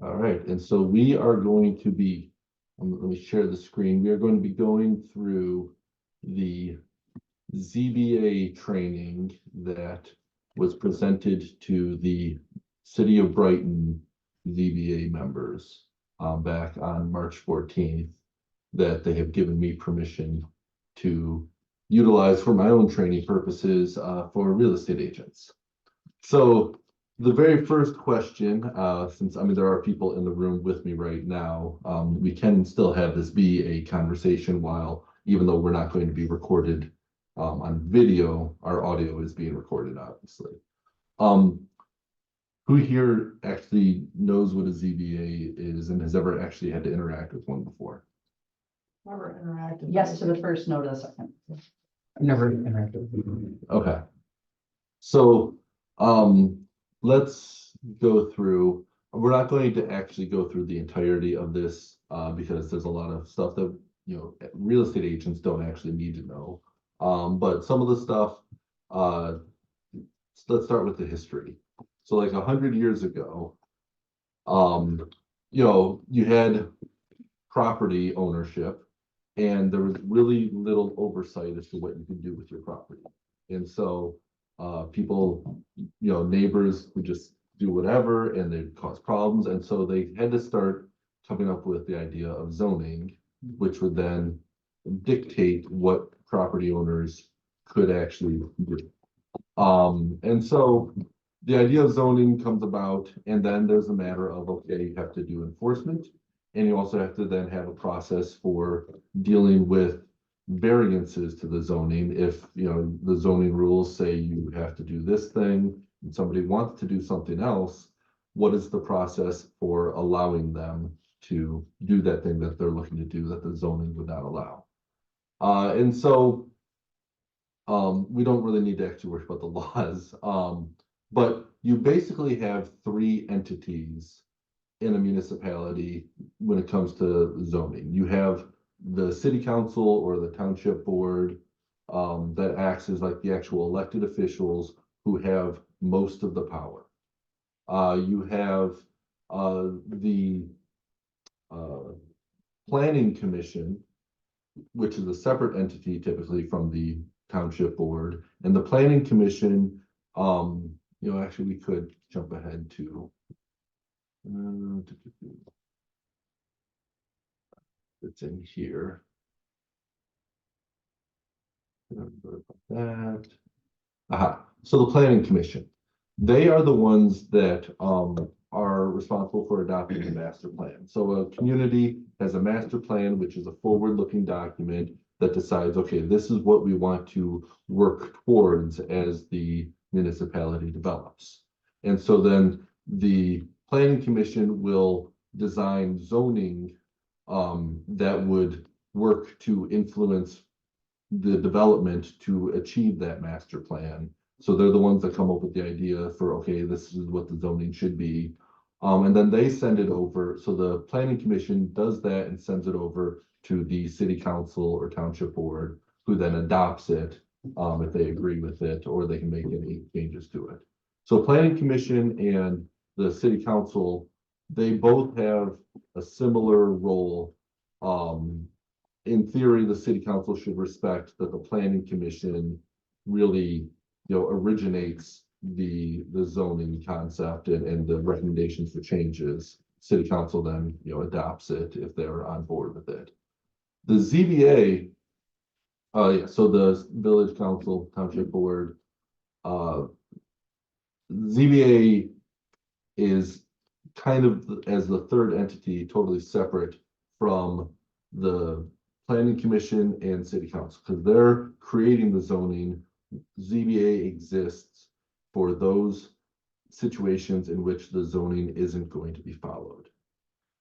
All right, and so we are going to be, let me share the screen. We are going to be going through the ZBA training that was presented to the City of Brighton ZBA members back on March 14th, that they have given me permission to utilize for my own training purposes for real estate agents. So the very first question, since there are people in the room with me right now, we can still have this be a conversation while, even though we're not going to be recorded on video, our audio is being recorded, obviously. Who here actually knows what a ZBA is and has ever actually had to interact with one before? Never interacted. Yes to the first, no to the second. I've never interacted with you. Okay. So let's go through. We're not going to actually go through the entirety of this because there's a lot of stuff that real estate agents don't actually need to know. But some of the stuff, let's start with the history. So like 100 years ago, you had property ownership, and there was really little oversight as to what you could do with your property. And so people, neighbors would just do whatever and they'd cause problems. And so they had to start coming up with the idea of zoning, which would then dictate what property owners could actually do. And so the idea of zoning comes about, and then there's a matter of, okay, you have to do enforcement, and you also have to then have a process for dealing with variances to the zoning. If the zoning rules say you have to do this thing and somebody wants to do something else, what is the process for allowing them to do that thing that they're looking to do that the zoning would not allow? And so we don't really need to actually worry about the laws, but you basically have three entities in a municipality when it comes to zoning. You have the city council or the township board that acts as like the actual elected officials who have most of the power. You have the planning commission, which is a separate entity typically from the township board. And the planning commission, actually we could jump ahead to it's in here. That. Aha. So the planning commission, they are the ones that are responsible for adopting the master plan. So a community has a master plan, which is a forward-looking document that decides, okay, this is what we want to work towards as the municipality develops. And so then the planning commission will design zoning that would work to influence the development to achieve that master plan. So they're the ones that come up with the idea for, okay, this is what the zoning should be. And then they send it over. So the planning commission does that and sends it over to the city council or township board, who then adopts it if they agree with it, or they can make any changes to it. So planning commission and the city council, they both have a similar role. In theory, the city council should respect that the planning commission really, originates the zoning concept and the recommendations for changes. City council then, adopts it if they're on board with it. The ZBA, so the village council, township board, ZBA is kind of as the third entity, totally separate from the planning commission and city council, because they're creating the zoning. ZBA exists for those situations in which the zoning isn't going to be followed.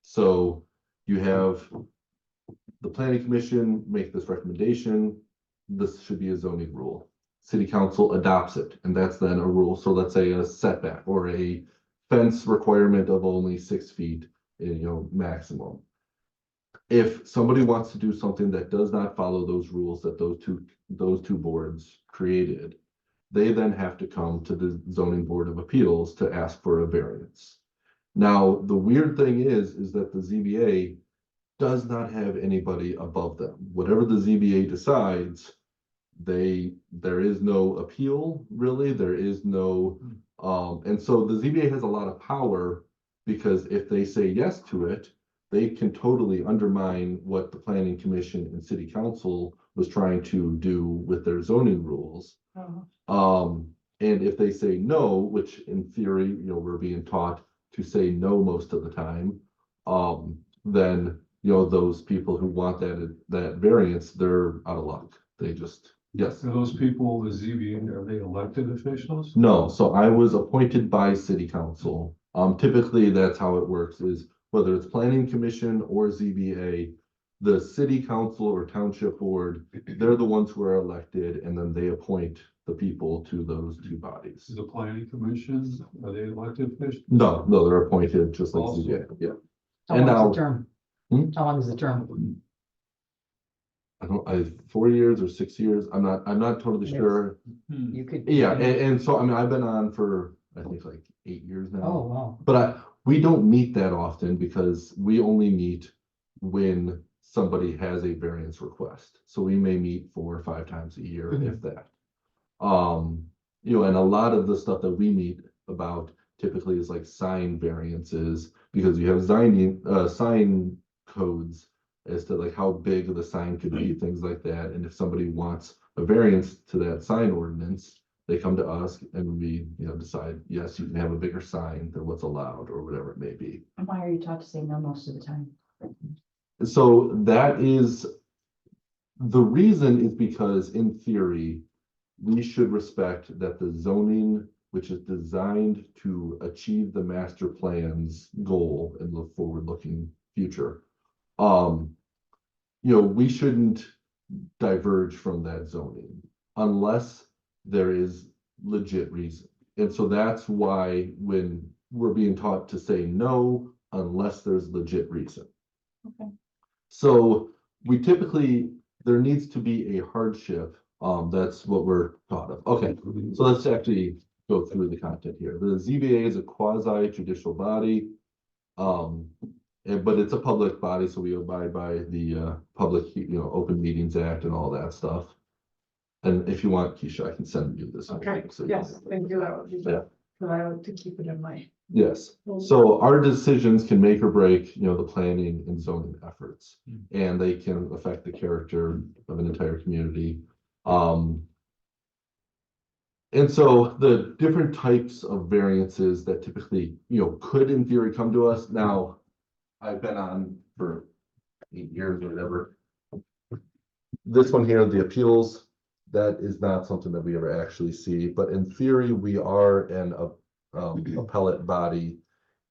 So you have the planning commission make this recommendation, this should be a zoning rule. City council adopts it, and that's then a rule. So let's say a setback or a fence requirement of only 6 feet, maximum. If somebody wants to do something that does not follow those rules that those two boards created, they then have to come to the zoning board of appeals to ask for a variance. Now, the weird thing is that the ZBA does not have anybody above them. Whatever the ZBA decides, there is no appeal, really, there is no, and so the ZBA has a lot of power, because if they say yes to it, they can totally undermine what the planning commission and city council was trying to do with their zoning rules. And if they say no, which in theory, we're being taught to say no most of the time, then, those people who want that variance, they're out of luck. They just, yes. Are those people, the ZBA, are they elected officials? No, so I was appointed by city council. Typically, that's how it works, is whether it's planning commission or ZBA, the city council or township board, they're the ones who are elected, and then they appoint the people to those two bodies. The planning commission, are they elected officials? No, they're appointed just like Also. ZBA, yeah. How And long now- is the term? Hmm? How long is the term? I 4 years or 6 years, I'm not totally Yes. sure. You could. Yeah, and so, I mean, I've been on for, I think, like 8 years now. Oh, wow. But we don't meet that often, because we only meet when somebody has a variance request. So we may meet 4 or 5 times a year, if that. And a lot of the stuff that we meet about typically is like sign variances, because you have sign codes as to like how big the sign could be, things like that. And if somebody wants a variance to that sign ordinance, they come to us and we, decide, yes, you can have a bigger sign than what's allowed, or whatever it may be. And why are you taught to say no most of the time? So that is, the reason is because in theory, we should respect that the zoning, which is designed to achieve the master plan's goal in the forward-looking future. We shouldn't diverge from that zoning unless there is legit reason. And so that's why when we're being taught to say no, unless there's legit reason. Okay. So we typically, there needs to be a hardship. That's what we're taught of. Okay, so let's actually go through the content here. The ZBA is a quasi judicial body. But it's a public body, so we abide by the public, Open Meetings Act and all that stuff. And if you want, Keisha, I can send you this. Okay, so you yes, can- thank you, that would be Yeah. good, because I like to keep it in my. Yes, so our decisions can make or break, the planning and zoning efforts. And they can affect the character of an entire community. And so the different types of variances that typically, could in theory come to us. Now, I've been on for 8 years or whatever. This one here, the appeals, that is not something that we ever actually see, but in theory, we are an appellate body.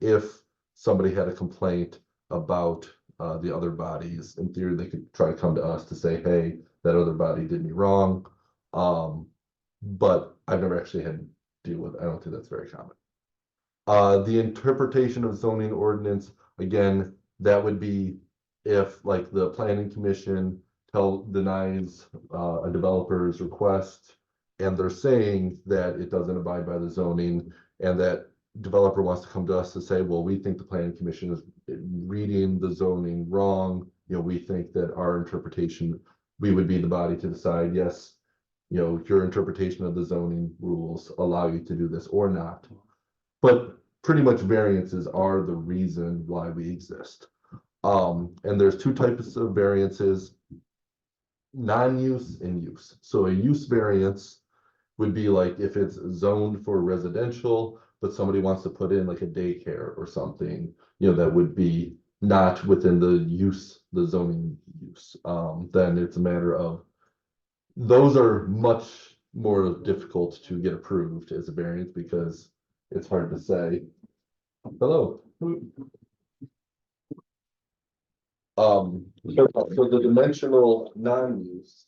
If somebody had a complaint about the other bodies, in theory, they could try to come to us to say, hey, that other body did me wrong. But I've never actually had to deal with it. I don't think that's very common. The interpretation of zoning ordinance, again, that would be if like the planning commission denies a developer's request, and they're saying that it doesn't abide by the zoning, and that developer wants to come to us to say, well, we think the planning commission is reading the zoning wrong. We think that our interpretation, we would be the body to decide, yes, your interpretation of the zoning rules allow you to do this or not. But pretty much variances are the reason why we exist. And there's 2 types of variances: non-use and use. So a use variance would be like if it's zoned for residential, but somebody wants to put in like a daycare or something, that would be not within the zoning use. Then it's a matter of, those are much more difficult to get approved as a variance, because it's hard to say. Hello. So the dimensional non-use.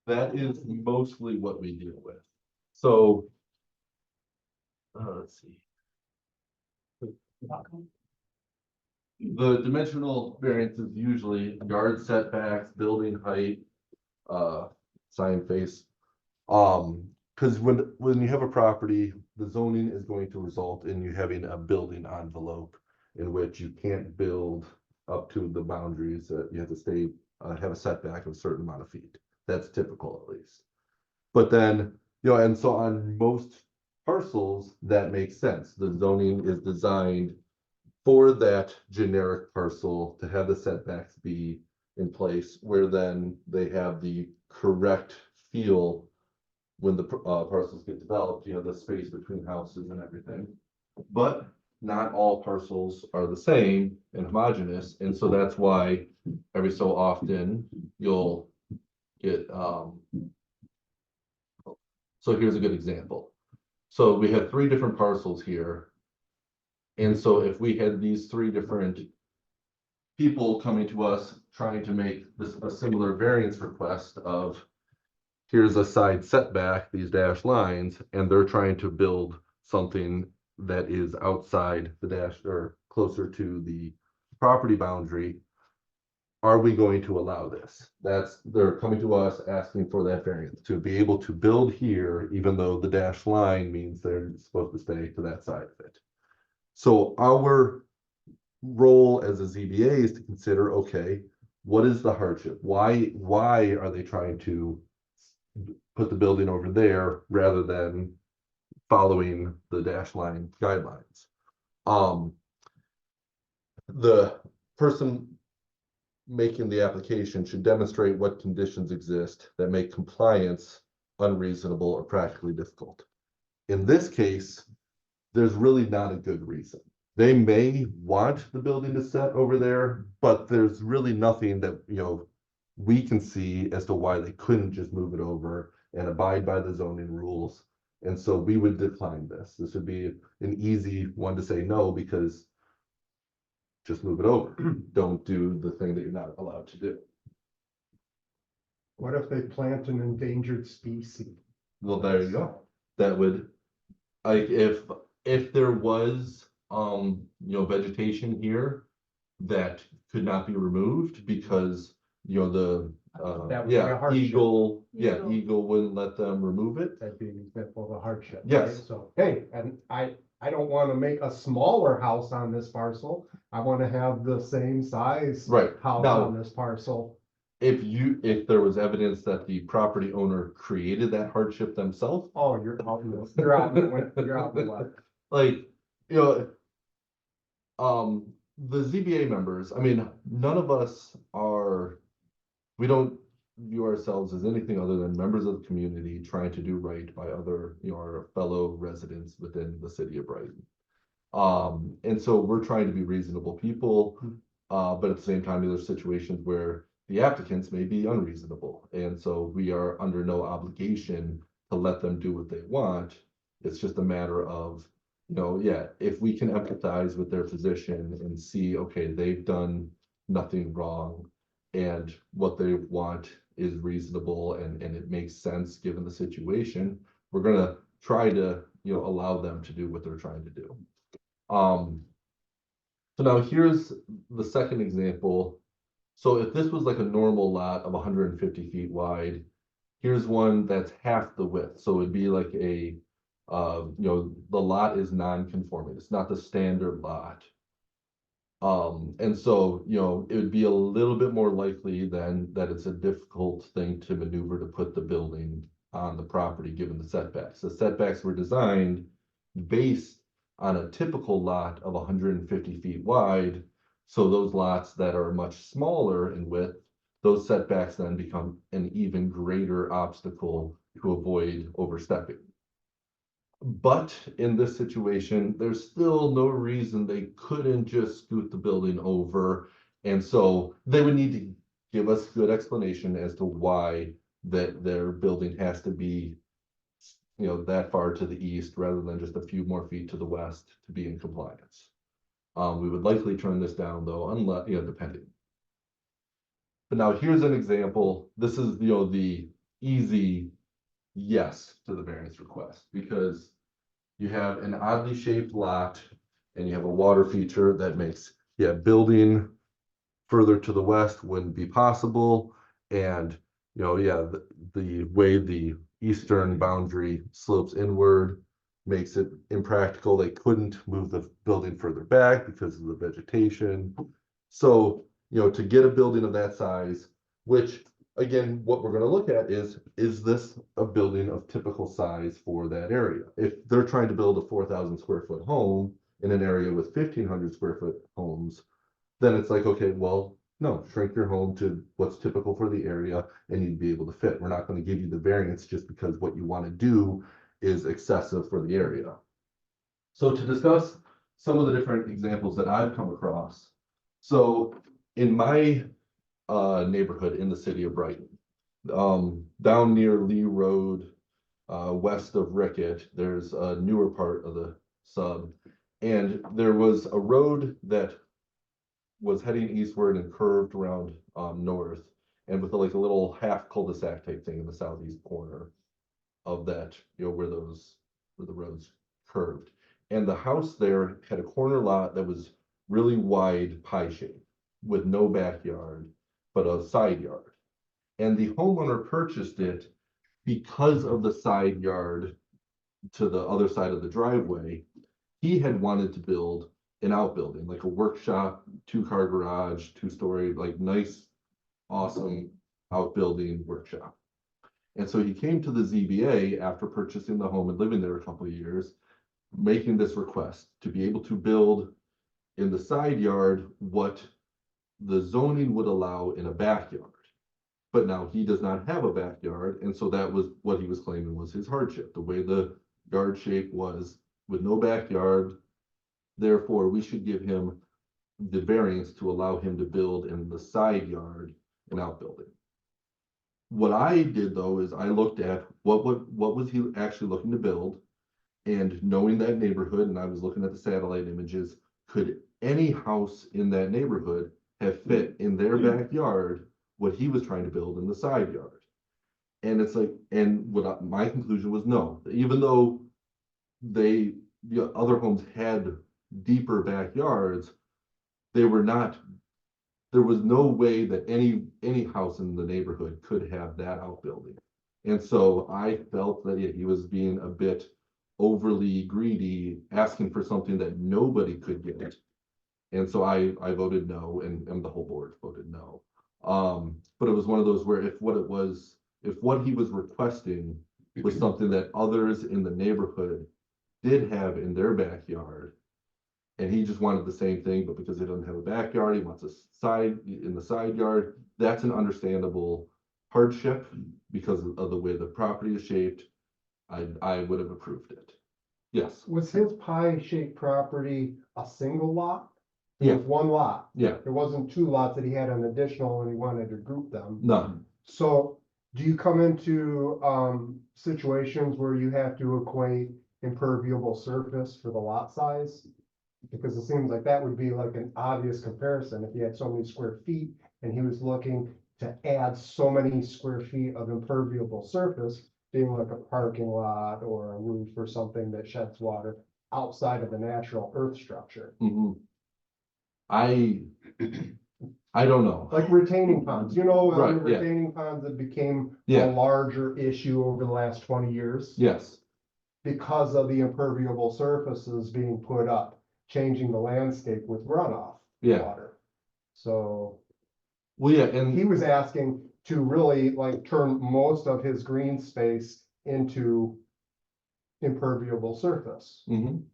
That is mostly what we deal with. So. Let's see. The dimensional variance is usually yard setbacks, building height, sign face. because when you have a property, the zoning is going to result in you having a building envelope in which you can't build up to the boundaries that you have to stay, have a setback of a certain amount of feet. That's typical at least. But then, and so on most parcels, that makes sense. The zoning is designed for that generic parcel to have the setbacks be in place where then they have the correct feel when the parcels get developed, the space between houses and everything. But not all parcels are the same and homogeneous, and so that's why every so often you'll get, so here's a good example. So we have 3 different parcels here. And so if we had these 3 different people coming to us trying to make this a similar variance request of here's a side setback, these dashed lines, and they're trying to build something that is outside the dash or closer to the property boundary, are we going to allow this? They're coming to us asking for that variance to be able to build here, even though the dashed line means they're supposed to stay to that side of it. So our role as a ZBA is to consider, okay, what is the hardship? Why are they trying to put the building over there rather than following the dash line guidelines? The person making the application should demonstrate what conditions exist that make compliance unreasonable or practically difficult. In this case, there's really not a good reason. They may want the building to set over there, but there's really nothing that, we can see as to why they couldn't just move it over and abide by the zoning rules. And so we would decline this. This would be an easy one to say no, because just move it over. Don't do the thing that you're not allowed to do. What if they plant an endangered species? Well, there you go. That would, like, if there was, vegetation here that could not be removed because, the, That would be a hardship. Eagle wouldn't let them remove it. That'd be an example of a hardship. Yes. Right? So, hey, and I don't want to make a smaller house on this parcel. I want to have the same size Right. house Now, on this parcel. if there was evidence that the property owner created that hardship themselves, Oh, you're out in the, you're out in the, you're out in the left. like, the ZBA members, I mean, none of us we don't view ourselves as anything other than members of the community trying to do right by other, our fellow residents within the city of Brighton. And so we're trying to be reasonable people, but at the same time, there's situations where the applicants may be unreasonable. And so we are under no obligation to let them do what they want. It's just a matter of, if we can empathize with their position and see, okay, they've done nothing wrong and what they want is reasonable and it makes sense given the situation, we're gonna try to, allow them to do what they're trying to do. So now here's the second example. So if this was like a normal lot of 150 feet wide, here's one that's half the width. So it'd be like a, the lot is non-conforming. It's not the standard lot. And so, it would be a little bit more likely then that it's a difficult thing to maneuver to put the building on the property, given the setbacks. The setbacks were designed based on a typical lot of 150 feet wide. So those lots that are much smaller in width, those setbacks then become an even greater obstacle to avoid overstepping. But in this situation, there's still no reason they couldn't just scoot the building over. And so they would need to give us good explanation as to why that their building has to be, that far to the east rather than just a few more feet to the west to be in compliance. We would likely turn this down though, unless, depending. But now here's an example. This is, the easy yes to the variance request, because you have an oddly shaped lot and you have a water feature that makes, building further to the west wouldn't be possible. And, the way the eastern boundary slopes inward, makes it impractical. They couldn't move the building further back because of the vegetation. So, to get a building of that size, which again, what we're gonna look at is this a building of typical size for that area? If they're trying to build a 4,000 square foot home in an area with 1,500 square foot homes, then it's like, okay, well, no, shrink your home to what's typical for the area and you'd be able to fit. We're not gonna give you the variance just because what you wanna do is excessive for the area. So to discuss some of the different examples that I've come across. So in my neighborhood in the city of Brighton, down near Lee Road, west of Rickett, there's a newer part of the sub. And there was a road that was heading eastward and curved around north, and with like a little half cul-de-sac type thing in the southeast corner of that, where the roads curved. And the house there had a corner lot that was really wide pie shape with no backyard, but a side yard. And the homeowner purchased it because of the side yard to the other side of the driveway. He had wanted to build an outbuilding, like a workshop, 2-car garage, 2-story, like nice, awesome outbuilding workshop. And so he came to the ZBA after purchasing the home and living there a couple of years, making this request to be able to build in the side yard what the zoning would allow in a backyard. But now he does not have a backyard, and so that was what he was claiming was his hardship, the way the yard shape was with no backyard. Therefore, we should give him the variance to allow him to build in the side yard an outbuilding. What I did though is I looked at what was he actually looking to build, and knowing that neighborhood, and I was looking at the satellite images, could any house in that neighborhood have fit in their backyard what he was trying to build in the side yard? And it's like, and my conclusion was no, even though the other homes had deeper backyards, they were not, there was no way that any house in the neighborhood could have that outbuilding. And so I felt that he was being a bit overly greedy, asking for something that nobody could get. And so I voted no, and the whole board voted no. But it was one of those where if what he was requesting was something that others in the neighborhood did have in their backyard, and he just wanted the same thing, but because he doesn't have a backyard, he wants a side in the side yard, that's an understandable hardship because of the way the property is shaped. I would have approved it. Yes. Was his pie-shaped property a single lot? It Yeah. was one lot. Yeah. There wasn't 2 lots that he had an additional and he wanted to group them. None. So do you come into situations where you have to equate impermeable surface for the lot size? Because it seems like that would be like an obvious comparison. If he had so many square feet and he was looking to add so many square feet of impermeable surface, being like a parking lot or a roof or something that sheds water outside of the natural earth structure. Mhm. I don't know. Like retaining ponds, the Right, yeah. retaining ponds that became Yeah. a larger issue over the last 20 years. Yes. Because of the impermeable surfaces being put up, changing the landscape with runoff Yeah. water. So Well, yeah, and he was asking to really like turn most of his green space into impermeable surface. mhm.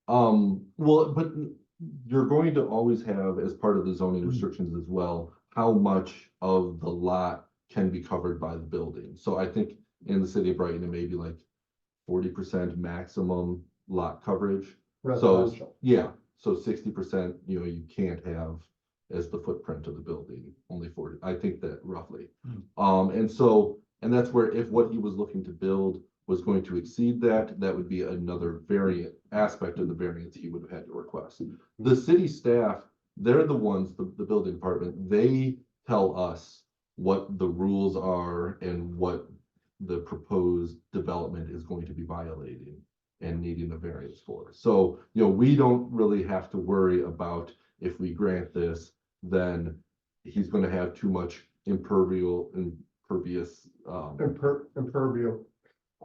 Well, but you're going to always have, as part of the zoning restrictions as well, how much of the lot can be covered by the building. So I think in the city of Brighton, it may be like 40% maximum lot coverage. So, Residential. yeah, so 60%, you can't have as the footprint of the building, only 40, I think that roughly. And that's where if what he was looking to build was going to exceed that, that would be another variant aspect of the variance he would have had to request. The city staff, they're the ones, the building department, they tell us what the rules are and what the proposed development is going to be violating and needing a variance for. So, we don't really have to worry about if we grant this, then he's going to have too much impermeable pervious, Impervious.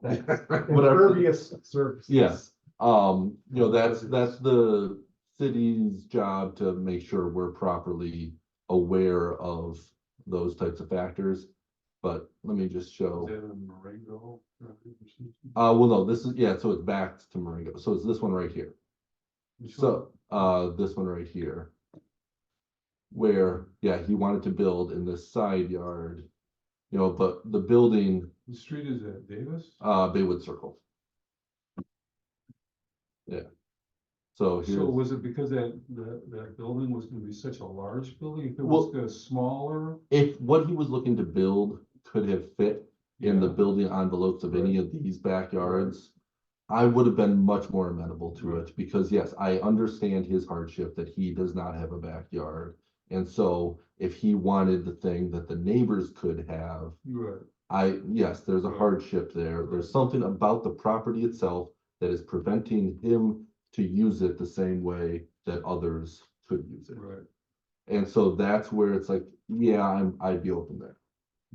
whatever. Impervious surfaces. Yes, that's the city's job to make sure we're properly aware of those types of factors. But let me just Is show, that in Marengo? well, no, this is, yeah, so it's back to Marengo, so it's this one right here. So, this one right here. Where, yeah, he wanted to build in this side yard, but the building, The street is at Davis? Baywood Circle. Yeah. So So here's, was it because that building was gonna be such a large building? If it Well- was a smaller? if what he was looking to build could have fit in the Yeah. building envelopes of any of these backyards, I would have been much more amenable to Right. it, because yes, I understand his hardship that he does not have a backyard. And so if he wanted the thing that the neighbors could have, Right. yes, there's a Right. hardship there. Right. There's something about the property itself that is preventing him to use it the same way that others could use it. Right. And so that's where it's like, yeah, I'd be open there.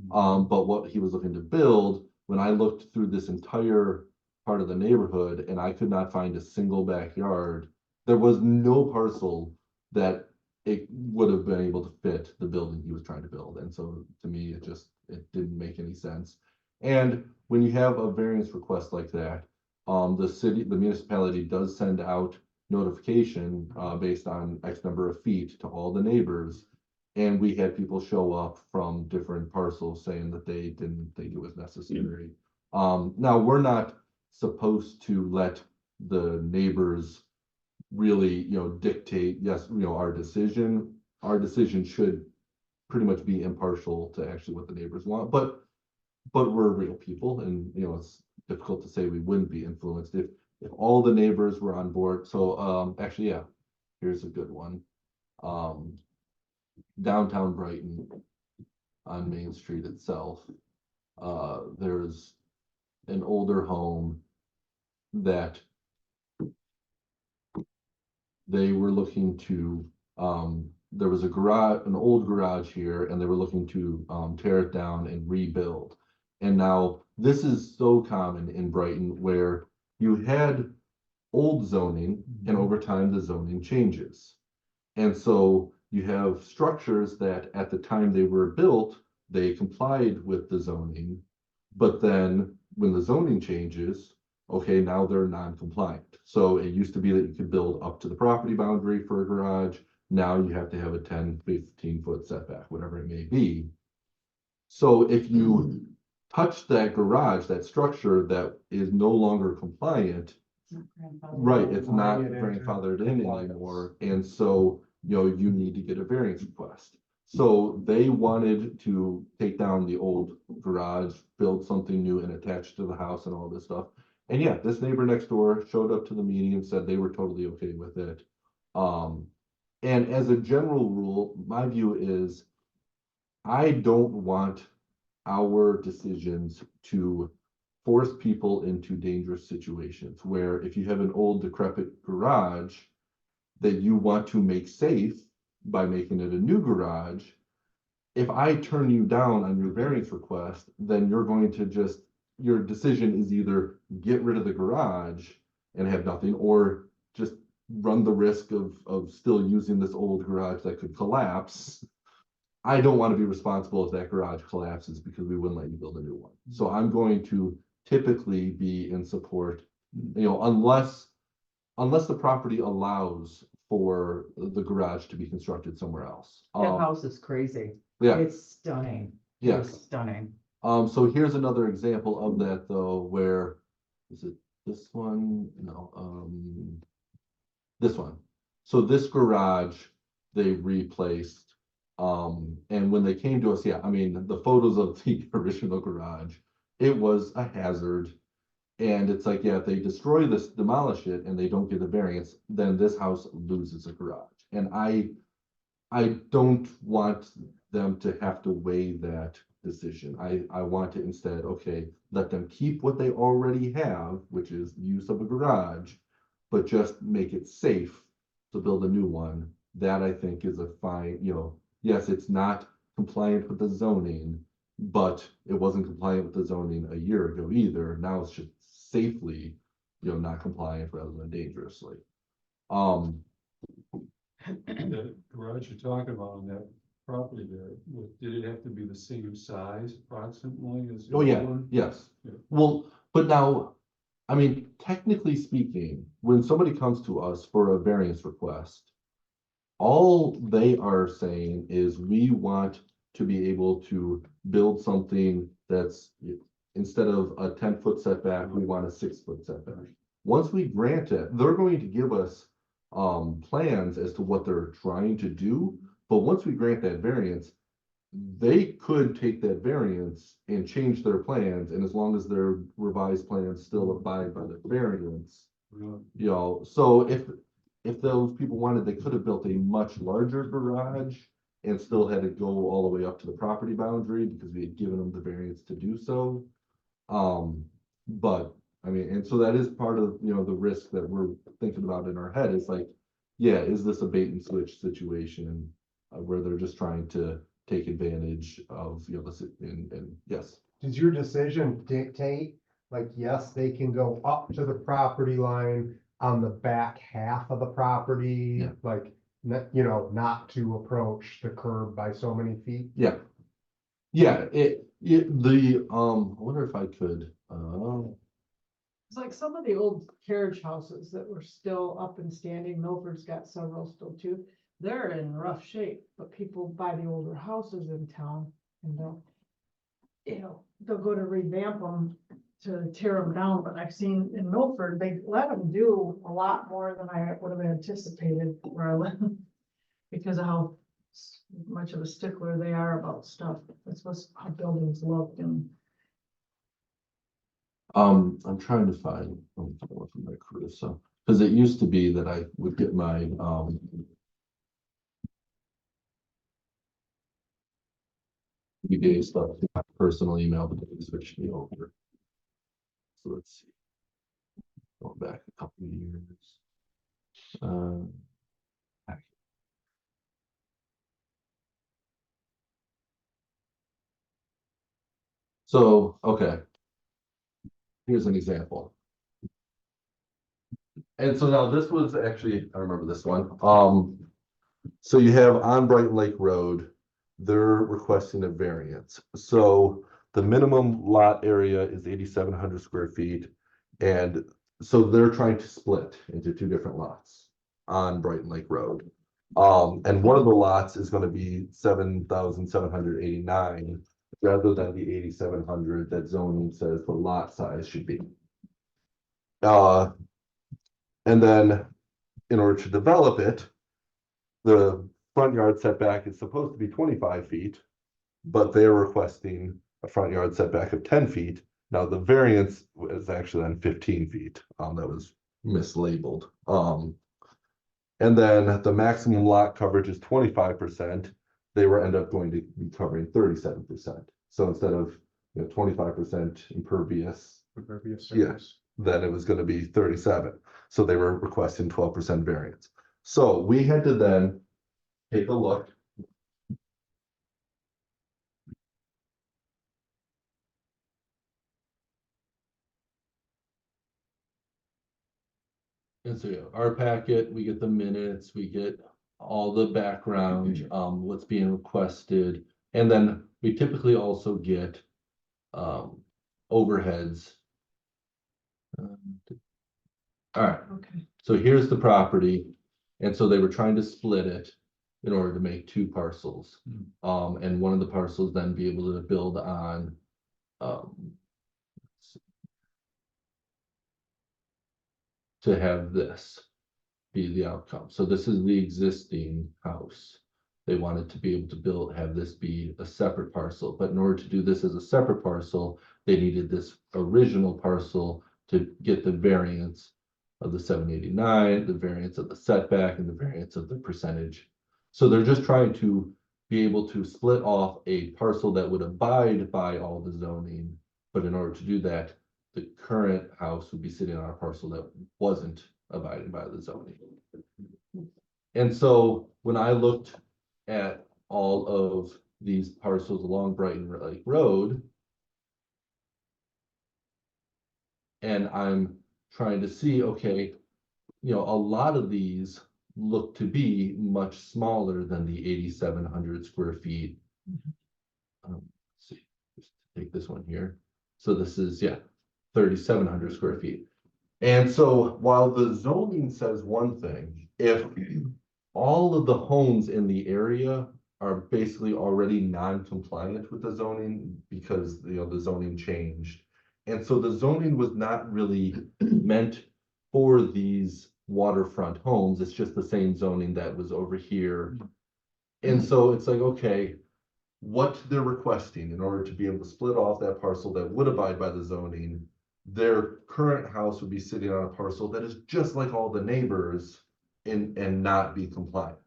But what he was looking to build, when I looked through this entire part of the neighborhood and I could not find a single backyard, there was no parcel that it would have been able to fit the building he was trying to build. And so to me, it didn't make any sense. And when you have a variance request like that, the municipality does send out notification, based on X number of feet to all the neighbors. And we had people show up from different parcels saying that they didn't think it was necessary. Now, we're not supposed to let the neighbors really, dictate, yes, our decision. Our decision should pretty much be impartial to actually what the neighbors want, but we're real people, and, it's difficult to say we wouldn't be influenced if all the neighbors were on board. So, actually, yeah, here's a good one. Downtown Brighton on Main Street itself, there's an older home that they were looking to, there was an old garage here, and they were looking to tear it down and rebuild. And now this is so common in Brighton, where you had old zoning and over time the zoning changes. And so you have structures that at the time they were built, they complied with the zoning. But then when the zoning changes, okay, now they're non-compliant. So it used to be that you could build up to the property boundary for a garage. Now you have to have a 10, 15-foot setback, whatever it may be. So if you touch that garage, that structure that is no longer compliant, right, it's not grandfathered in anymore, and so, you need to get a variance request. So they wanted to take down the old garage, build something new and attach to the house and all this stuff. And yeah, this neighbor next door showed up to the meeting and said they were totally okay with it. And as a general rule, my view is, I don't want our decisions to force people into dangerous situations where if you have an old decrepit garage that you want to make safe by making it a new garage, if I turn you down on your variance request, then you're going to your decision is either get rid of the garage and have nothing, or just run the risk of still using this old garage that could collapse. I don't want to be responsible if that garage collapses because we wouldn't let you build a new one. So I'm going to typically be in support, unless the property allows for the garage to be constructed somewhere else. That house is crazy. Yeah, It's stunning. yes. It's stunning. So here's another example of that though, where, is it this one? No, this one. So this garage, they replaced, and when they came to us, yeah, I mean, the photos of the original garage, it was a hazard. And it's like, yeah, if they demolish it and they don't get a variance, then this house loses a garage. And I don't want them to have to weigh that decision. I want to instead, okay, let them keep what they already have, which is the use of a garage, but just make it safe to build a new one. That I think is a fine, yes, it's not compliant with the zoning, but it wasn't compliant with the zoning a year ago either. Now it's just safely, not compliant rather than dangerously. That garage you're talking about on that property there, did it have to be the same size approximately as? the Oh, yeah, other one? yes. Yeah. Well, but now, I mean, technically speaking, when somebody comes to us for a variance request, all they are saying is we want to be able to build something that's, instead of a 10-foot setback, we want a 6-foot setback. Once we grant it, they're going to give us plans as to what they're trying to do. But once we grant that variance, they could take that variance and change their plans, and as long as their revised plans still abide by the variance, Really? so if those people wanted, they could have built a much larger garage and still had to go all the way up to the property boundary because we had given them the variance to do so. But I mean, and so that is part of, the risk that we're thinking about in our head is like, yeah, is this a bait and switch situation where they're just trying to take advantage of, and yes. Does your decision dictate, like, yes, they can go up to the property line on the back half of the property? Yeah. Like, not to approach the curb by so many feet? Yeah. Yeah, I wonder if I could, It's like some of the old carriage houses that were still up and standing. Milford's got several still too. They're in rough shape, but people buy the older houses in town and they'll go to revamp them to tear them down. But I've seen in Milford, they let them do a lot more than I would have anticipated where I live. Because of how much of a stickler they are about stuff. That's how buildings look and. I'm trying to find, from my career, so, because it used to be that I would get my, ZBA stuff to my personal email, but they switched me over. So let's see. Going back a couple of years. So, okay. Here's an example. And so now this was actually, I remember this one. So you have on Brighton Lake Road, they're requesting a variance. So the minimum lot area is 8,700 square feet. And so they're trying to split into 2 different lots on Brighton Lake Road. And one of the lots is going to be 7,789 rather than the 8,700 that zoning says the lot size should be. And then in order to develop it, the front yard setback is supposed to be 25 feet, but they're requesting a front yard setback of 10 feet. Now the variance was actually then 15 feet. That was mislabeled. And then the maximum lot coverage is 25%. They were end up going to be covering 37%. So instead of 25% impervious, yes, then it was going to be 37. So they were requesting 12% variance. So we had to then take a look. And so our packet, we get the minutes, we get all the background, what's being requested. And then we typically also get overheads. All right, Okay. so here's the property. And so they were trying to split it in order to make 2 parcels. And one of the parcels then be able to build on. To have this be the outcome. So this is the existing house. They wanted to be able to have this be a separate parcel, but in order to do this as a separate parcel, they needed this original parcel to get the variance of the 789, the variance of the setback, and the variance of the percentage. So they're just trying to be able to split off a parcel that would abide by all the zoning, but in order to do that, the current house would be sitting on a parcel that wasn't abiding by the zoning. And so when I looked at all of these parcels along Brighton Lake Road. And I'm trying to see, okay, you know, a lot of these look to be much smaller than the 8,700 square feet. Let's see, just take this one here. So this is, yeah, 3,700 square feet. And so while the zoning says one thing, if all of the homes in the area are basically already non-compliant with the zoning because, you know, the zoning changed. And so the zoning was not really meant for these waterfront homes. It's just the same zoning that was over here. And so it's like, okay, what they're requesting in order to be able to split off that parcel that would abide by the zoning, their current house would be sitting on a parcel that is just like all the neighbors and not be compliant.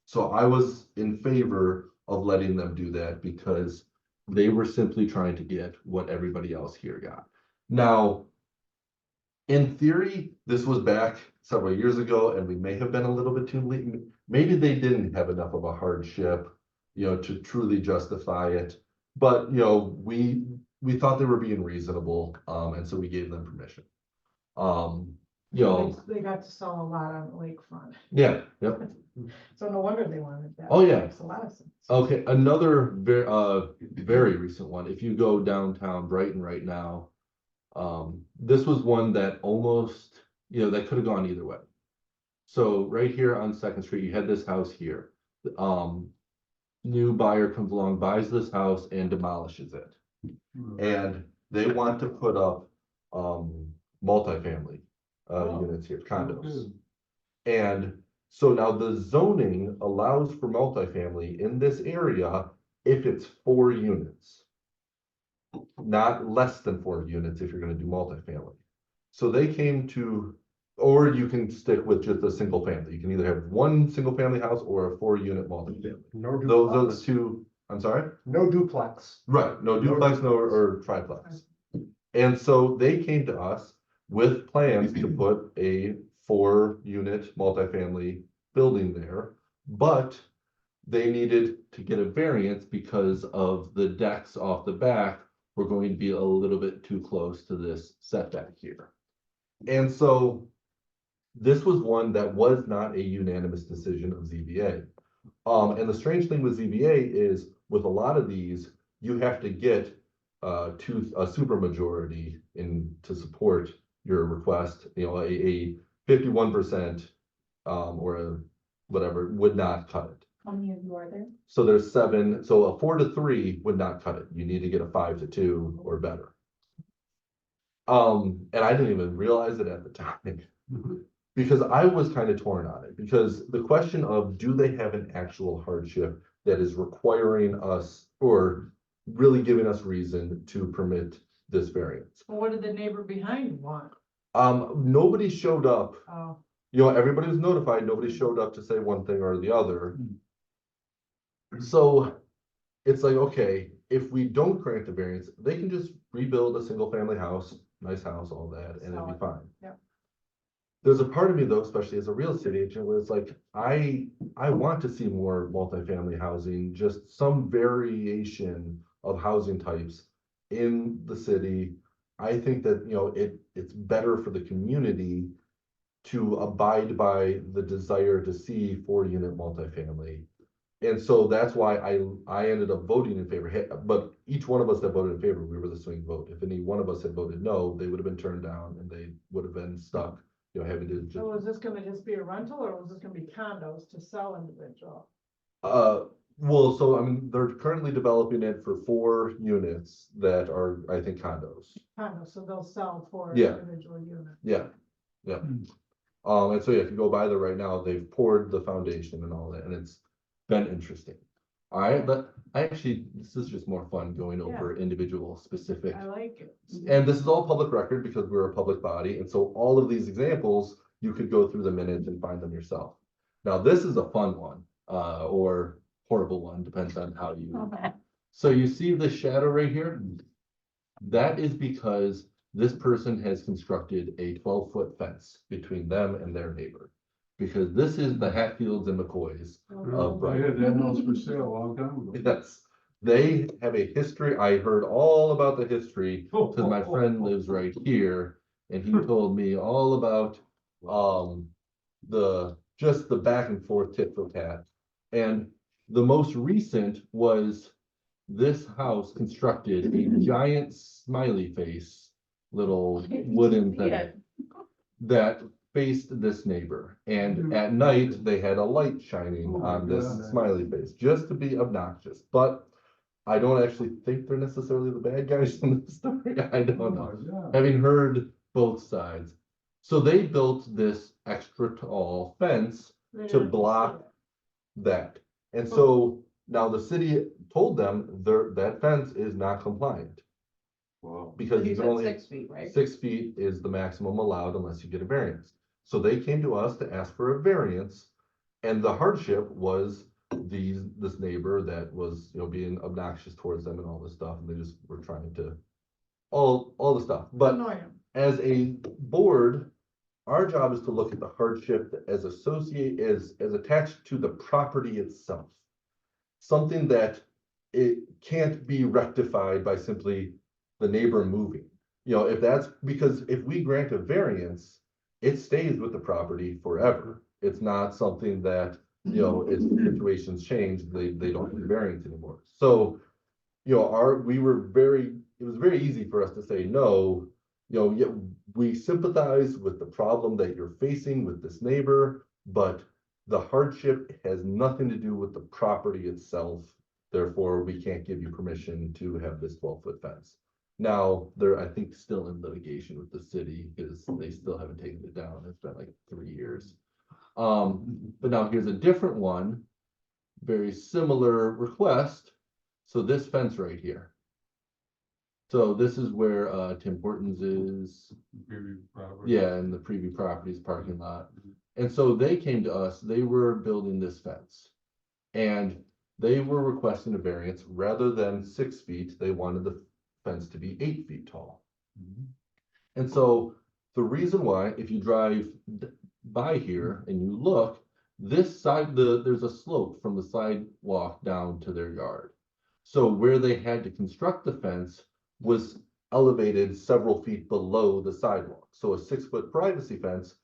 So I was in favor of letting them do that because they were simply trying to get what everybody else here got. Now, in theory, this was back several years ago and we may have been a little bit too late. Maybe they didn't have enough of a hardship, you know, to truly justify it. But, you know, we thought they were being reasonable, and so we gave them permission. You know, They got to sell a lot on the lakefront, yeah, yep. so no wonder they wanted that. Oh, yeah. Makes a lot of sense. Okay, another very recent one. If you go downtown Brighton right now, this was one that almost, you know, that could have gone either way. So right here on Second Street, you had this house here. New buyer comes along, buys this house and demolishes it. And they want to put up multifamily units here, condos. And so now the zoning allows for multifamily in this area if it's 4 units. Not less than 4 units if you're gonna do multifamily. So they came to, or you can stick with just a single family. You can either have 1 single family house or a 4-unit multifamily. No Those are the duplex. 2, I'm sorry? No duplex. Right, no duplex, no, or triplex. And so they came to us with plans to put a 4-unit multifamily building there, but they needed to get a variance because of the decks off the back were going to be a little bit too close to this setback here. And so this was one that was not a unanimous decision of ZBA. And the strange thing with ZBA is with a lot of these, you have to get a supermajority in to support your request. You know, a 51% or a whatever would not cut it. How many of you are there? So there's 7, so a 4 to 3 would not cut it. You need to get a 5 to 2 or better. And I didn't even realize it at the time. Because I was kind of torn on it, because the question of do they have an actual hardship that is requiring us or really giving us reason to permit this variance? Well, what did the neighbor behind want? Nobody showed up, Oh, you know, everybody was notified, nobody showed up to say one thing or the other. So it's like, okay, if we don't grant the variance, they can just rebuild a single family house, nice house, all that, and it'll be fine. Yep. There's a part of me though, especially as a real estate agent, where it's like, I want to see more multifamily housing, just some variation of housing types in the city. I think that, you know, it's better for the community to abide by the desire to see 4-unit multifamily. And so that's why I ended up voting in favor, but each one of us that voted in favor, we were the swing vote. If any one of us had voted no, they would have been turned down and they would have been stuck, you know, having to just. so was this gonna just be a rental or was this gonna be condos to sell individual? Well, so I mean, they're currently developing it for 4 units that are, I think, condos. Condos, so they'll sell for Yeah. individual units. Yeah, yeah. And so yeah, if you go by there right now, they've poured the foundation and all that, and it's been interesting. All right, but this is just more fun going over individual specific. I like it. And this is all public record because we're a public body, and so all of these examples, you could go through the minutes and find them yourself. Now, this is a fun one, or horrible one, depends on how you. So you see the shadow right here? That is because this person has constructed a 12-foot fence between them and their neighbor. Because this is the Hatfields and McCoys of I Brighton. had that house for sale a long time ago. Yes, They have a history. I heard all about the history because my friend lives right here, and he told me all about just the back and forth tit for tat. And the most recent was this house constructed a giant smiley face, little wooden thing that faced this neighbor. And at night, they had a light shining Oh my on this God. smiley face, just to be obnoxious. But I don't actually think they're necessarily the bad guys in the story. I don't Oh know. my God. Having heard both sides. So they built this extra tall fence to block that. And so now the city told them that fence is not compliant. Wow. Because you You can said only, 6 feet, right? 6 feet is the maximum allowed unless you get a variance. So they came to us to ask for a variance. And the hardship was this neighbor that was, being obnoxious towards them and all this stuff, and they just were trying to, all the stuff. But as a board, our job is to look at the hardship as attached to the property itself. Something that it can't be rectified by simply the neighbor moving. If that's, because if we grant a variance, it stays with the property forever. It's not something that, if situations change, they don't need variance anymore. So, it was very easy for us to say, no, yeah, we sympathize with the problem that you're facing with this neighbor, but the hardship has nothing to do with the property itself. Therefore, we can't give you permission to have this 12-foot fence. Now, they're, I think, still in litigation with the city because they still haven't taken it down. It's been like 3 years. But now here's a different one, very similar request. So this fence right here. So this is where Tim Hortons is. Preview property. Yeah, and the Preview Properties parking lot. And so they came to us, they were building this fence. And they were requesting a variance rather than 6 feet, they wanted the fence to be 8 feet tall. And so the reason why, if you drive by here and you look, this side, there's a slope from the sidewalk down to their yard. So where they had to construct the fence was elevated several feet below the sidewalk. So a 6-foot privacy fence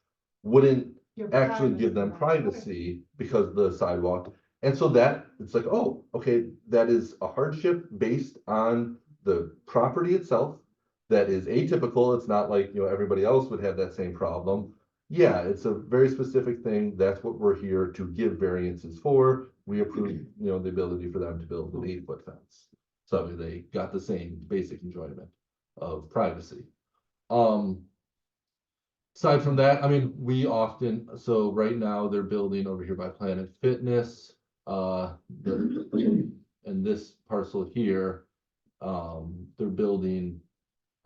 wouldn't actually give them privacy because of the sidewalk. And so that, it's like, oh, okay, that is a hardship based on the property itself. That is atypical. It's not like, everybody else would have that same problem. Yeah, it's a very specific thing. That's what we're here to give variances for. We approve, the ability for them to build an 8-foot fence. So they got the same basic enjoyment of privacy. Aside from that, I mean, so right now they're building over here by Planet Fitness, and this parcel here, they're building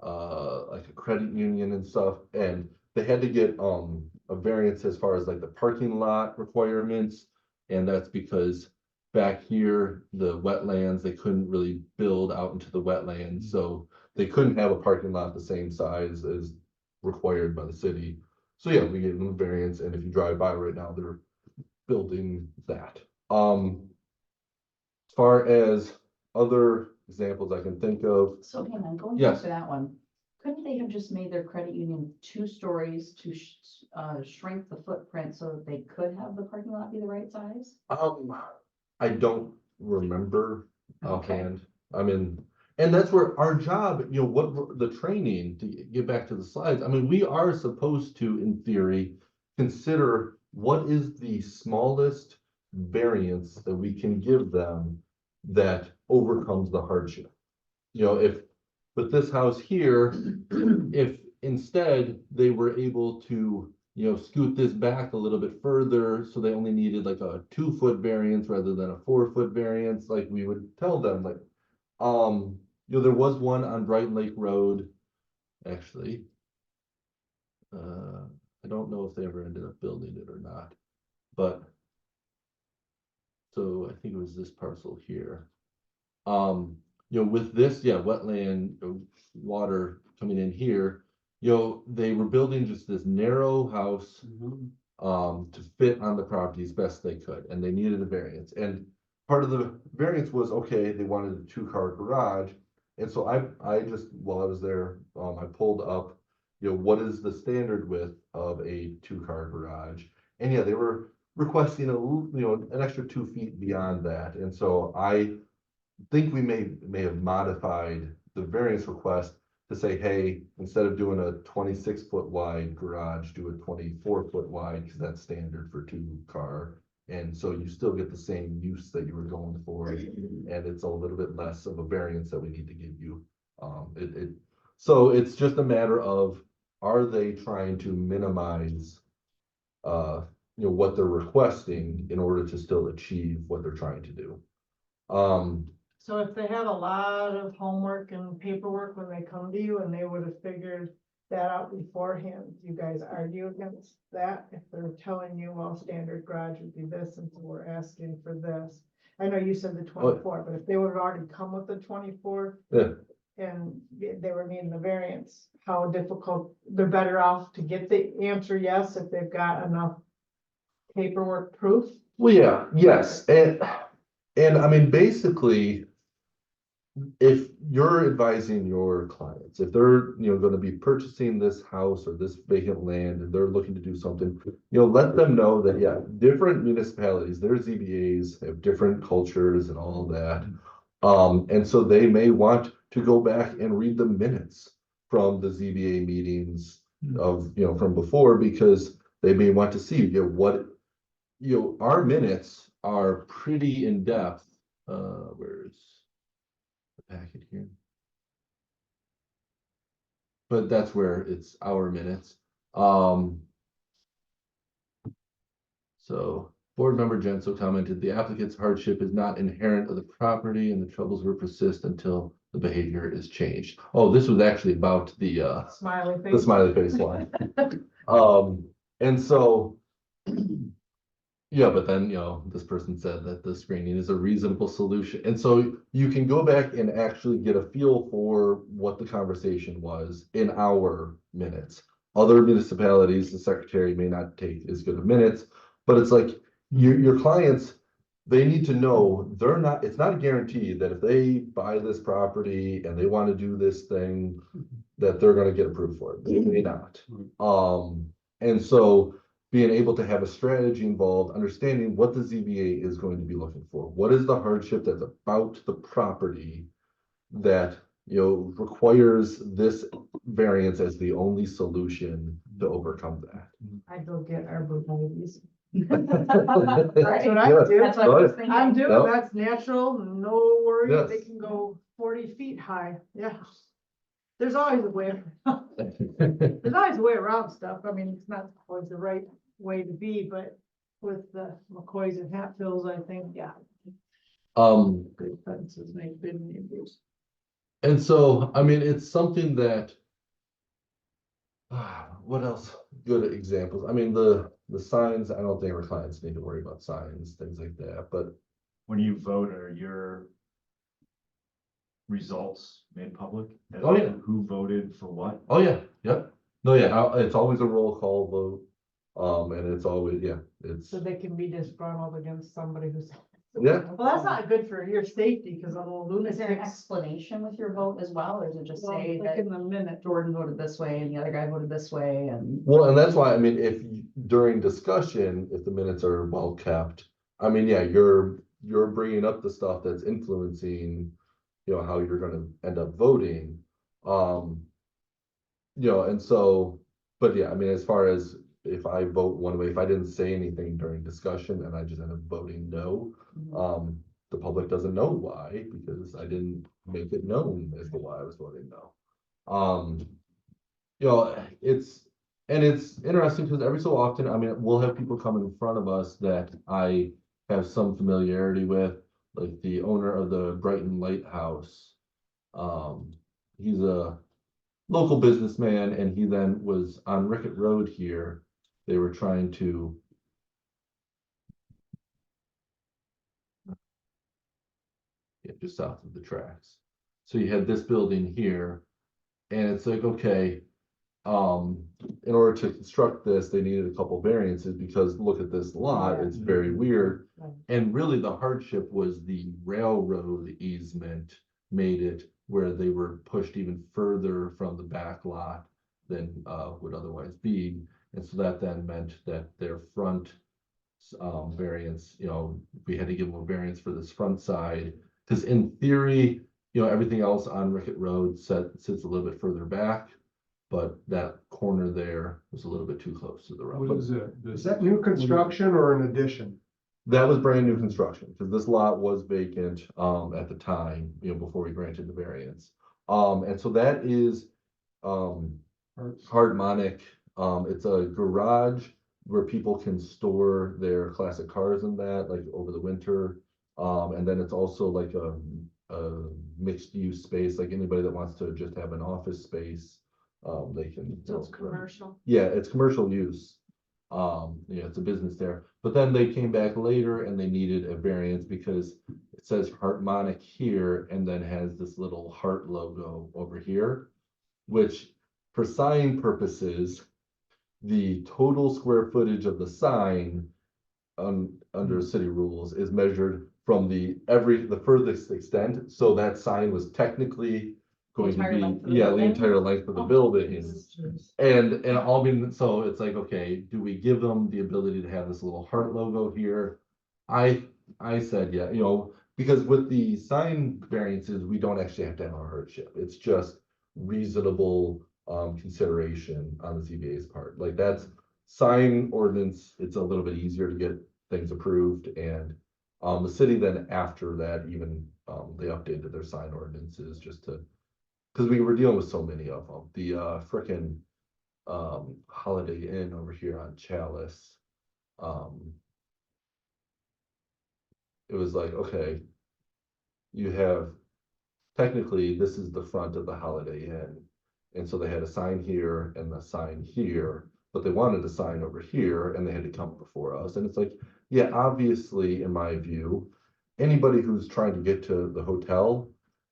like a credit union and stuff, and they had to get a variance as far as like the parking lot requirements, and that's because back here, the wetlands, they couldn't really build out into the wetlands, so they couldn't have a parking lot the same size as required by the city. So yeah, we gave them a variance, and if you drive by right now, they're building that. As far as other examples I can think of, So hang on, going Yes. back to that one, couldn't they have just made their credit union 2 stories to shrink the footprint so that they could have the parking lot be the right size? I don't remember Okay. offhand. I mean, and that's where our job, the training, to get back to the slides, I mean, we are supposed to, in theory, consider what is the smallest variance that we can give them that overcomes the hardship. If with this house here, if instead they were able to, scoot this back a little bit further, so they only needed like a 2-foot variance rather than a 4-foot variance, like we would tell them, like, there was one on Brighton Lake Road, actually. I don't know if they ever ended up building it or not, but so I think it was this parcel here. With this, wetland water coming in here, they were building just this narrow house to fit on the property as best they could, and they needed a variance. And part of the variance was, okay, they wanted a 2-car garage. And so I just, while I was there, I pulled up, what is the standard width of a 2-car garage? And yeah, they were requesting an extra 2 feet beyond that. And so I think we may have modified the variance request to say, hey, instead of doing a 26-foot wide garage, do a 24-foot wide, because that's standard for 2-car. And so you still get the same use that you were going for, and it's a little bit less of a variance that we need to give you. So it's just a matter of, are they trying to minimize what they're requesting in order to still achieve what they're trying to do. So if they had a lot of homework and paperwork when they come to you and they would have figured that out beforehand, you guys argue against that? If they're telling you, well, standard garage would be this, and so we're asking for this. I know you said the 24, but if they would have already come with the 24. Yeah. And they were needing the variance, how difficult, they're better off to get the answer yes, if they've got enough paperwork proof. Well, yeah, yes, and I mean, basically, if you're advising your clients, if they're, going to be purchasing this house or this vacant land and they're looking to do something, let them know that, yeah, different municipalities, their ZBAs have different cultures and all that. And so they may want to go back and read the minutes from the ZBA meetings of, from before, because they may want to see, what, our minutes are pretty in depth. Where's the packet here? But that's where it's our minutes. So board member Genso commented, the applicant's hardship is not inherent of the property and the troubles will persist until the behavior is changed. Oh, this was actually about the Smiley face. the smiley face one. And so, yeah, but then, this person said that the screening is a reasonable solution. And so you can go back and actually get a feel for what the conversation was in our minutes. Other municipalities, the secretary may not take as good of minutes, but it's like your clients, they need to know it's not a guarantee that if they buy this property and they want to do this thing, that they're going to get approved for it. They may not. And so being able to have a strategy involved, understanding what the ZBA is going to be looking for. What is the hardship that's about the property that, requires this variance as the only solution to overcome that? I'd go get arborvitae's. Right. That's what I Yes. do. That's what I was thinking. I'm doing, Yep. that's natural, no worries, Yes. they can go 40 feet high, yeah. There's always a way, there's always a way around stuff, I mean, it's not always the right way to be, but with the McCoys and Hatfields, I think, yeah. Good fences make good neighbors. And so, I mean, it's something that, what else? Good examples. I mean, the signs, I don't think our clients need to worry about signs, things like that, but When you vote, are your results made public? As Oh, yeah. to who voted for what? oh yeah, yep. No, yeah, it's always a roll call vote. And it's always, it's, So they can be disgruntled against somebody who's. Yeah. Well, that's not good for your safety, because a little Is there an lunatics. explanation with your vote as well, or is it just Well, say like that in the minute, Jordan voted this way and the other guy voted this way and? well, and that's why, I mean, if during discussion, if the minutes are well kept, I mean, yeah, you're bringing up the stuff that's influencing, how you're gonna end up voting. And so, but yeah, I mean, as far as if I vote one way, if I didn't say anything during discussion and I just end up voting no, the public doesn't know why, because I didn't make it known as to why I was voting no. It's interesting because every so often, I mean, we'll have people come in front of us that I have some familiarity with, like the owner of the Brighton Lighthouse. He's a local businessman, and he then was on Rickett Road here. They were trying to just south of the tracks. So you had this building here, and it's like, okay, in order to construct this, they needed a couple variances because look at this lot, it's very weird. Right. And really the hardship was the railroad easement made it where they were pushed even further from the back lot than would otherwise be. And so that then meant that their front variance, we had to give them a variance for this front side. Because in theory, everything else on Rickett Road sits a little bit further back. But that corner there was a little bit too close to the road. What is it? Is that new construction or an addition? That was brand new construction, because this lot was vacant, at the time, before we granted the variance. And so that is, Hartmonic, it's a garage where people can store their classic cars in that, like over the winter. And then it's also like a mixed use space, like anybody that wants to just have an office space, they can. So it's commercial. Yeah, it's commercial use. It's a business there, but then they came back later and they needed a variance because it says Hartmonic here and then has this little heart logo over here, which for sign purposes, the total square footage of the sign under city rules is measured from the furthest extent. So that sign was technically going to entire length of be, the the building? entire length of the Oh, building. And all being, so it's like, okay, do we give them the ability to have this little heart logo here? I said, yeah, because with the sign variances, we don't actually have to have a hardship. It's just reasonable consideration on the ZBA's part. Like that's sign ordinance, it's a little bit easier to get things approved. And the city then after that, even they updated their sign ordinances just to, because we were dealing with so many of them. The frickin' Holiday Inn over here on Chalice. It was like, okay, you have, technically, this is the front of the Holiday Inn. And so they had a sign here and a sign here, but they wanted a sign over here and they had to come before us. And it's like, yeah, obviously, in my view, anybody who's trying to get to the hotel,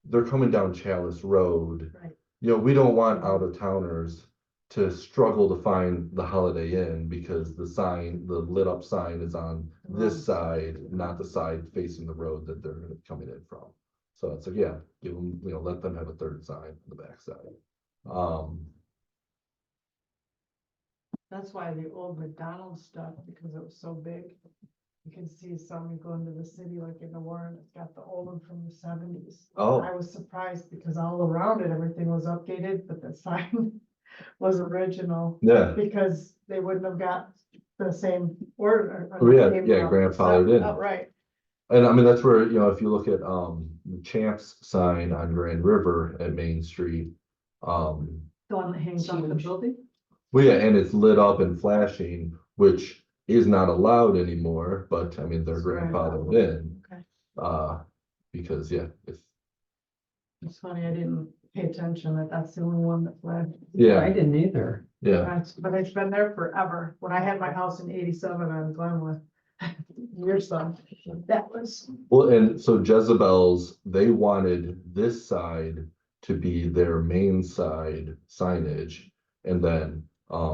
they're coming down Chalice Road. Right. We don't want out of towners to struggle to find the Holiday Inn because the lit up sign is on this side, not the side facing the road that they're coming in from. So it's like, yeah, give them, let them have a third sign on the back side. That's why the old McDonald's stuff, because it was so big. You can see some going to the city, like in the Warren, it's got the old one from the 70s. Oh. I was surprised because all around it, everything was updated, but the sign was original. Yeah. Because they wouldn't have got the same order. Oh, yeah, grandfathered in. Right. And I mean, that's where, if you look at the Champs sign on Grand River at Main Street. The one that hangs off the building. Well, yeah, and it's lit up and flashing, which is not allowed anymore, but I mean, they're grandfathered in. Okay. Because yeah, It's funny, I didn't pay attention that that's the only one that flashed. yeah, I didn't either. yeah. But it's been there forever. When I had my house in 87 on Glenwood, your son, that was. Well, and so Jezebel's, they wanted this side to be their main side signage. And then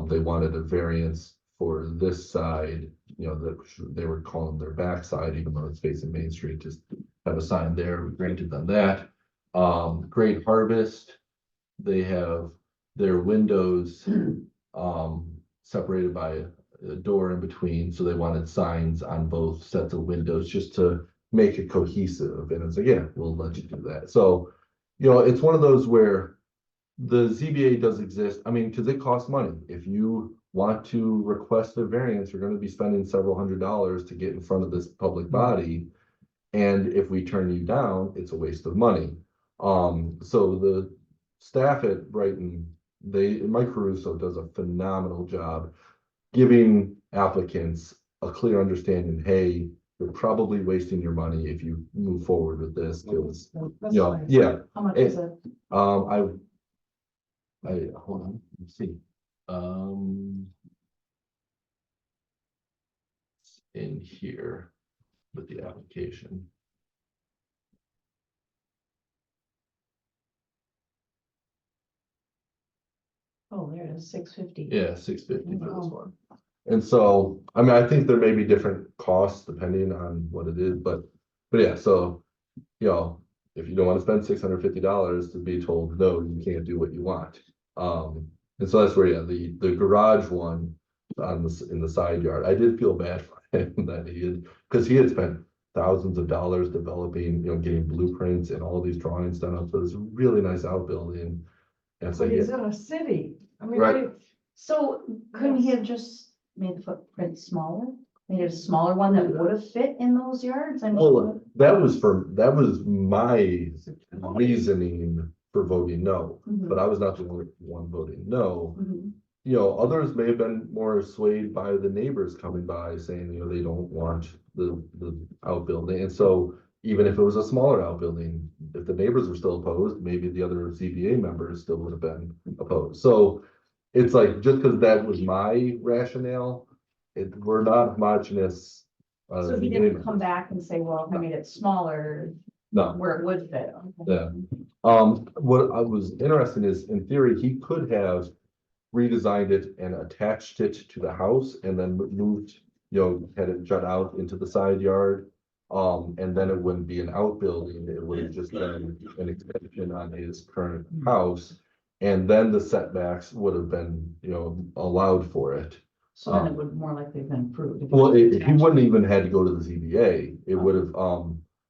they wanted a variance for this side, that they were calling their backside, even though it's facing Main Street, just have a sign there. We granted them that. Great Harvest, they have their windows separated by a door in between, so they wanted signs on both sets of windows just to make it cohesive. And it's like, yeah, we'll let you do that. So, it's one of those where the ZBA does exist. I mean, because it costs money. If you want to request a variance, you're going to be spending several $100s to get in front of this public body. And if we turn you down, it's a waste of money. So the staff at Brighton, Mike Caruso does a phenomenal job giving applicants a clear understanding, hey, you're probably wasting your money if you move forward with this. Because, yeah. How much is it? I hold on, let's see. In here with the application. Oh, there it it was 650. Yeah, 650 for this Wow. one. And so, I mean, I think there may be different costs depending on what it is, but yeah, so, you know, if you don't want to spend $650 to be told, no, you can't do what you want. And so that's where, yeah, the garage one on this, in the side yard, I did feel bad for him that because he had spent thousands of dollars developing, getting blueprints and all these drawings done up for this really nice outbuilding. And so, But he's yeah, in a city. I mean, Right. So couldn't he have just made the footprint smaller? Made it a smaller one that would have fit in those yards? I mean, well, that was my reasoning for voting no, Mhm, but I was not the only one voting no. mhm. Others may have been more swayed by the neighbors coming by saying, they don't want the outbuilding. And so even if it was a smaller outbuilding, if the neighbors were still opposed, maybe the other ZBA members still would have been opposed. So it's like, just because that was my rationale, we're not homogenous. So he ZBA didn't members. come back and say, well, if I made it smaller, No. where it would fit. Okay. Yeah. What I was interested is, in theory, he could have redesigned it and attached it to the house and then moved, had it jut out into the side yard. And then it wouldn't be an outbuilding, it would have just been an extension on his current house. And then the setbacks would have been, allowed for it. So then it would more likely have been approved. if it Well, was he wouldn't attached. even had to go to the ZBA, it would have,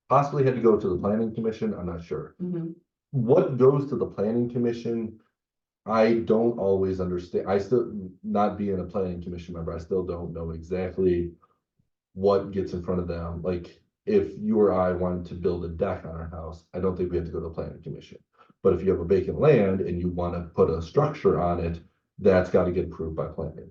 possibly had to go to the planning commission, I'm not sure. Mhm. What goes to the planning commission, I don't always understand. I still, not being a planning commission member, I still don't know exactly what gets in front of them. Like, if you or I wanted to build a deck on our house, I don't think we have to go to the planning commission. But if you have a vacant land and you want to put a structure on it, that's got to get approved by planning.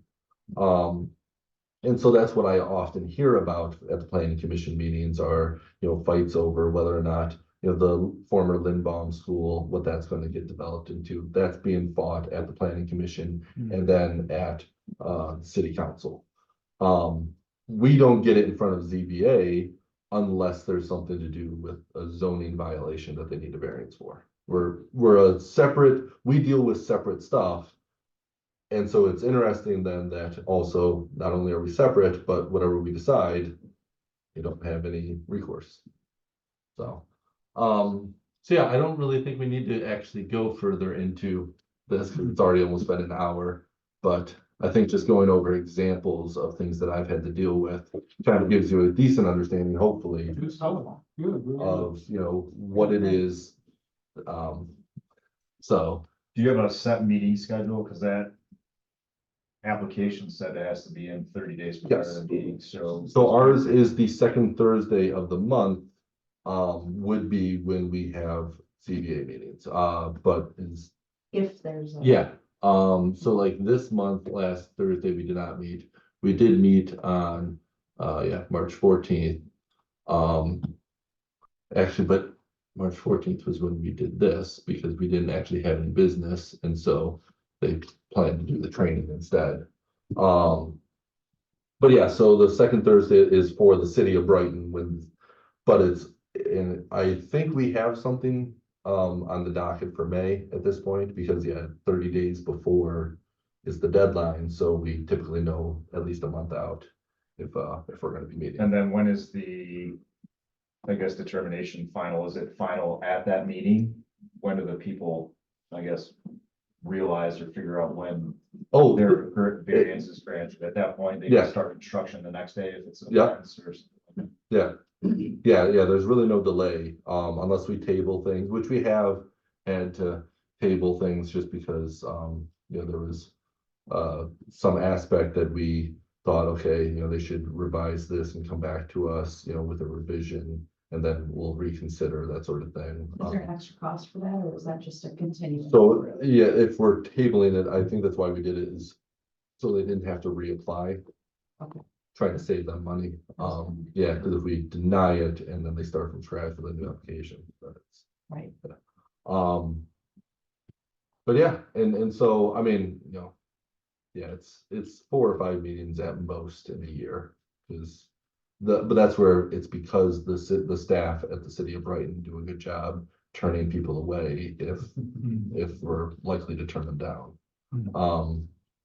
And so that's what I often hear about at the planning commission meetings are, fights over whether or not, the former Lindbaum School, what that's going to get developed into. That's being fought at the planning commission and then at city council. We don't get it in front of ZBA unless there's something to do with a zoning violation that they need a variance for. We're a separate, we deal with separate stuff. And so it's interesting then that also, not only are we separate, but whatever we decide, you don't have any recourse. So, yeah, I don't really think we need to actually go further into this, because it's already almost been an hour. But I think just going over examples of things that I've had to deal with kind of gives you a decent understanding, hopefully, It's helpful. Good, good. of, what it is. So, Do you have a set meeting schedule? Cause that application said it has to be in 30 days prior to Yes. the meeting, so. So ours is the second Thursday of the month, would be when we have CBA meetings, but is, If there's. yeah. So like this month, last Thursday, we did not meet. We did meet on, March 14th. Actually, but March 14th was when we did this, because we didn't actually have any business, and so they planned to do the training instead. But yeah, so the second Thursday is for the city of Brighton but and I think we have something on the docket for May at this point, because 30 days before is the deadline, so we typically know at least a month out if we're gonna be meeting. And then when is I guess, determination final? Is it final at that meeting? When do the people, I guess, realize or figure out when Oh, their variance is granted? At that point, they Yeah. can start construction the next day if it's. Yeah. Or something. yeah, there's really no delay, unless we table things, which we have had to table things just because, there was some aspect that we thought, okay, they should revise this and come back to us, with a revision, and then we'll reconsider that sort of thing. Is there an extra cost for that, or is that just a continuing? So, yeah, if we're tabling it, I think that's why we did it, is so they didn't have to reapply. Okay. Trying to save them money. Because if we deny it and then they start from scratch with a new application, that's. Right. But yeah, and so, I mean, it's 4 or 5 meetings at most in a year, but that's where it's because the staff at the city of Brighton do a good job turning people away if we're likely to turn them down.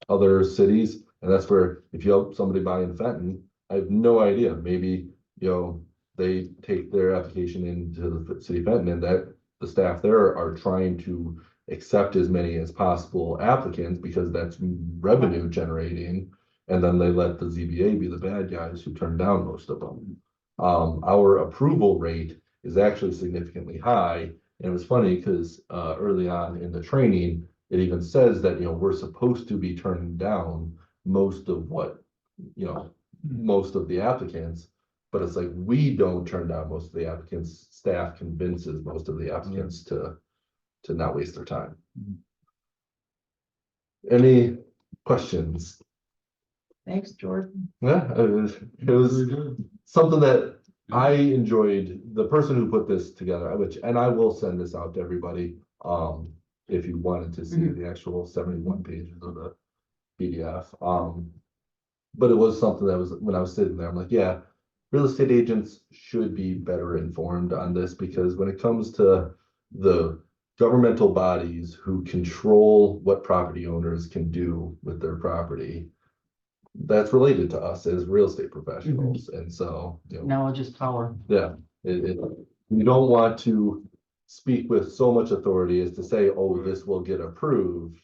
other cities. And that's where, if you help somebody buy in Fenton, I have no idea, maybe, they take their application into the city of Fenton and that the staff there are trying to accept as many as possible applicants because that's revenue generating. And then they let the ZBA be the bad guys who turn down most of them. Our approval rate is actually significantly high. And it was funny because early on in the training, it even says that, we're supposed to be turning down most of most of the applicants. But it's like, we don't turn down most of the applicants, staff convinces most of the applicants to not waste their time. Any questions? Thanks, Jordan. Yeah, it was Very good. something that I enjoyed. The person who put this together, and I will send this out to everybody. If you wanted to see the actual 71 pages of the PDF. But it was something that was, when I was sitting there, I'm like, yeah, real estate agents should be better informed on this, because when it comes to the governmental bodies who control what property owners can do with their property, that's related to us as real estate professionals. And so, Knowledge is power. yeah, we don't want to speak with so much authority as to say, oh, this will get approved.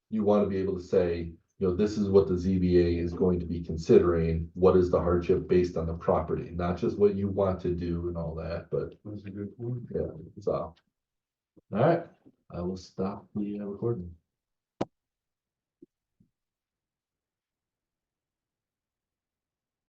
You want to be able to say, this is what the ZBA is going to be considering. What is the hardship based on the property, not just what you want to do and all that, but That's a good point. yeah, so. All right, I will stop the recording.